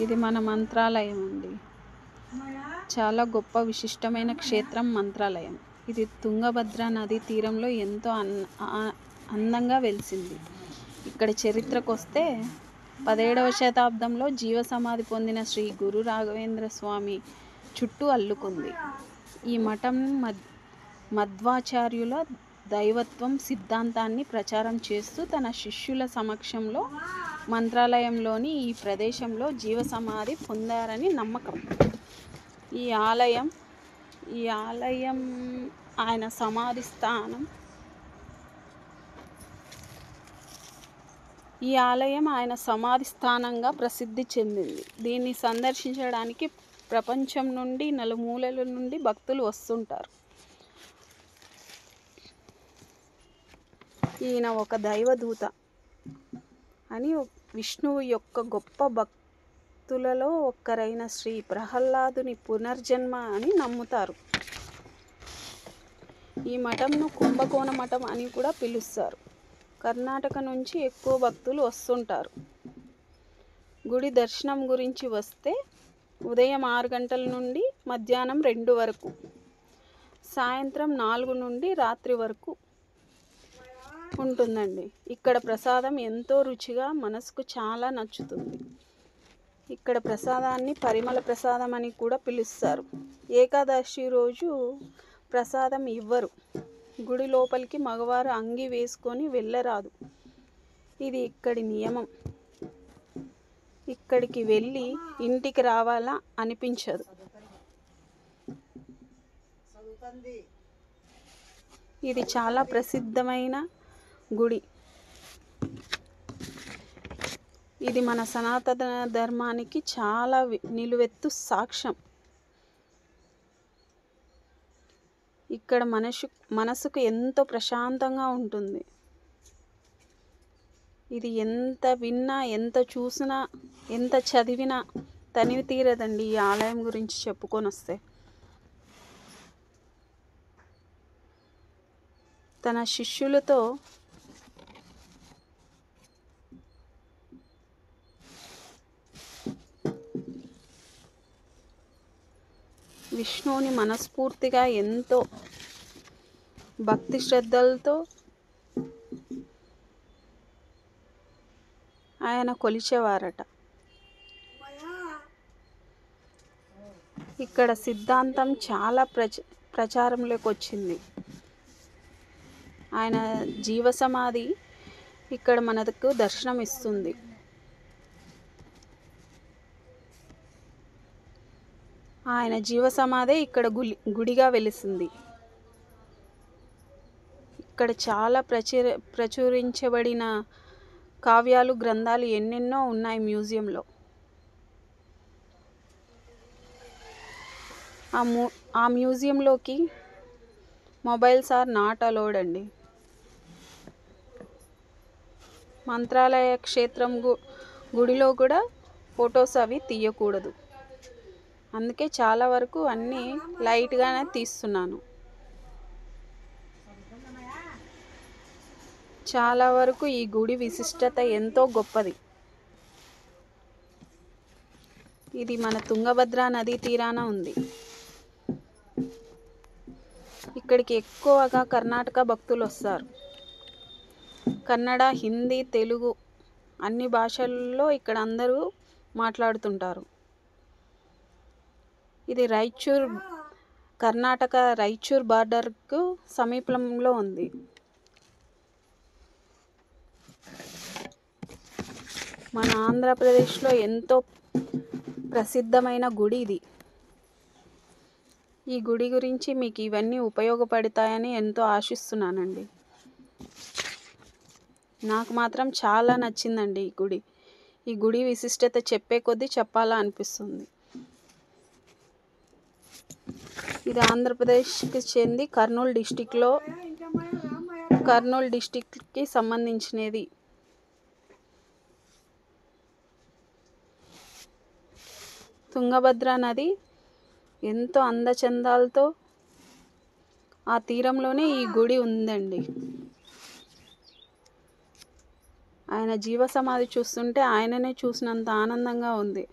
ఇది మన మంత్రాలయం అండి. చాలా గొప్ప విశిష్టమైన క్షేత్రం మంత్రాలయం. ఇది తుంగభద్ర నదీ తీరంలో ఎంతో అందంగా వెలిసింది. ఇక్కడ చరిత్రకు వస్తే 17వ శతాబ్దంలో జీవ సమాధి పొందిన శ్రీ గురు రాఘవేంద్ర స్వామి చుట్టూ అల్లుకుంది. ఈ మఠం మధ్వాచార్యుల దైవత్వం సిద్ధాంతాన్ని ప్రచారం చేస్తూ తన శిష్యుల సమక్షంలో మంత్రాలయంలోని ఈ ప్రదేశంలో జీవ సమాధి పొందారని నమ్మకం. ఈ ఆలయం ఆయన సమాధి స్థానం. ఈ ఆలయం ఆయన సమాధి స్థానంగా ప్రసిద్ధి చెందింది. దీన్ని సందర్శించడానికి ప్రపంచం నుండి నలుమూలల నుండి భక్తులు వస్తుంటారు. ఈయన ఒక దైవదూత అని విష్ణువు యొక్క గొప్ప భక్తులలో ఒక్కరైన శ్రీ ప్రహ్లాదుని పునర్జన్మ అని నమ్ముతారు. ఈ మఠంను కుంభకోణ మఠం అని కూడా పిలుస్తారు. కర్ణాటక నుంచి ఎక్కువ భక్తులు వస్తుంటారు. గుడి దర్శనం గురించి వస్తే ఉదయం 6 గంటల నుండి మధ్యాహ్నం 2 వరకు, సాయంత్రం 4 నుండి రాత్రి వరకు ఉంటుందండి. ఇక్కడ ప్రసాదం ఎంతో రుచిగా మనసుకు చాలా నచ్చుతుంది. ఇక్కడ ప్రసాదాన్ని పరిమళ ప్రసాదం అని కూడా పిలుస్తారు. ఏకాదశి రోజు ప్రసాదం ఇవ్వరు. గుడి లోపలికి మగవారు అంగి వేసుకొని వెళ్ళరాదు. ఇది ఇక్కడి నియమం. ఇక్కడికి వెళ్ళి ఇంటికి రావాలా అనిపించదు. ఇది చాలా ప్రసిద్ధమైన గుడి. ఇది మన సనాతన ధర్మానికి చాలా నిలువెత్తు సాక్ష్యం. ఇక్కడ మనసుకు ఎంతో ప్రశాంతంగా ఉంటుంది. ఇది ఎంత విన్నా, ఎంత చూసినా, ఎంత చదివినా తనివి తీరదండి ఈ ఆలయం గురించి చెప్పుకొని వస్తే. తన శిష్యులతో విష్ణువుని మనస్ఫూర్తిగా ఎంతో భక్తి శ్రద్ధలతో ఆయన కొలిచేవారట. ఇక్కడ సిద్ధాంతం చాలా ప్రచారంలోకి వచ్చింది. ఆయన జీవ సమాధి ఇక్కడ మనకు దర్శనం ఇస్తుంది. ఆయన జీవ సమాధి ఇక్కడ గుడిగా వెలిసింది. ఇక్కడ చాలా ప్రచురించబడిన కావ్యాలు, గ్రంథాలు ఎన్నెన్నో ఉన్నాయి మ్యూజియంలో. ఆ మ్యూజియంలోకి మొబైల్స్ ఆర్ నాట్ అలౌడ్ అండి. మంత్రాలయ క్షేత్రం గుడిలో కూడా ఫొటోస్ అవి తీయకూడదు. అందుకే చాలా వరకు అన్నీ లైట్గానే తీస్తున్నాను. చాలా వరకు ఈ గుడి విశిష్టత ఎంతో గొప్పది. ఇది మన తుంగభద్ర నదీ తీరాన ఉంది. ఇక్కడికి ఎక్కువగా కర్ణాటక భక్తులు వస్తారు. కన్నడ, హిందీ, తెలుగు అన్ని భాషల్లో ఇక్కడ అందరూ మాట్లాడుతుంటారు. ఇది కర్ణాటక రాయచూర్ బార్డర్కు సమీపంలో ఉంది. మన ఆంధ్రప్రదేశ్లో ఎంతో ప్రసిద్ధమైన గుడి ఇది. ఈ గుడి గురించి మీకు ఇవన్నీ ఉపయోగపడతాయని ఎంతో ఆశిస్తున్నానండి. నాకు మాత్రం చాలా నచ్చిందండి ఈ గుడి. ఈ గుడి విశిష్టత చెప్పే కొద్దీ చెప్పాలా అనిపిస్తుంది. ఇది ఆంధ్రప్రదేశ్కి చెంది కర్నూలు డిస్టిక్కి సంబంధించినది. తుంగభద్ర నది ఎంతో అందచందాలతో ఆ తీరంలోనే ఈ గుడి ఉందండి. ఆయన జీవ సమాధి చూస్తుంటే ఆయననే చూసినంత ఆనందంగా ఉంది.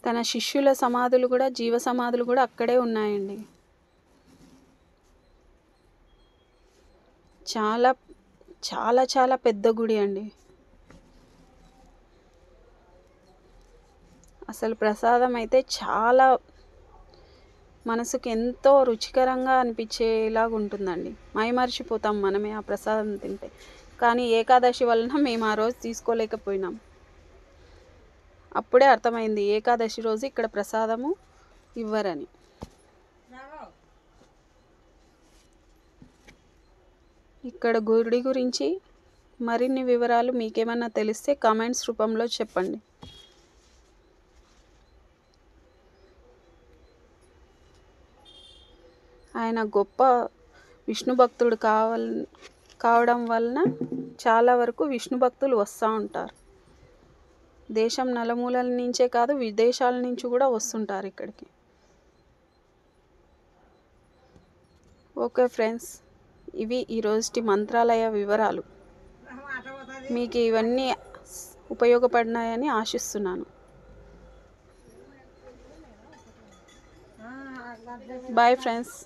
తన శిష్యుల సమాధులు కూడా, జీవ సమాధులు కూడా అక్కడే ఉన్నాయండి. చాలా చాలా చాలా పెద్ద గుడి అండి. అసలు ప్రసాదం అయితే చాలా మనసుకు ఎంతో రుచికరంగా అనిపించేలాగా ఉంటుందండి. మైమరిచిపోతాం మనమే ఆ ప్రసాదం తింటే. కానీ ఏకాదశి వలన మేము ఆ రోజు తీసుకోలేకపోయినాం. అప్పుడే అర్థమైంది ఏకాదశి రోజు ఇక్కడ ప్రసాదము ఇవ్వరని. ఇక్కడ గుడి గురించి మరిన్ని వివరాలు మీకేమన్నా తెలిస్తే కామెంట్స్ రూపంలో చెప్పండి. ఆయన గొప్ప విష్ణు భక్తుడు కావడం వలన చాలా వరకు విష్ణు భక్తులు వస్తూ ఉంటారు. దేశం నలుమూలల నుంచే కాదు, విదేశాల నుంచి కూడా వస్తుంటారు ఇక్కడికి. ఓకే ఫ్రెండ్స్, ఇవి ఈరోజుటి మంత్రాలయ వివరాలు. మీకు ఇవన్నీ ఉపయోగపడినాయని ఆశిస్తున్నాను. Bye friends.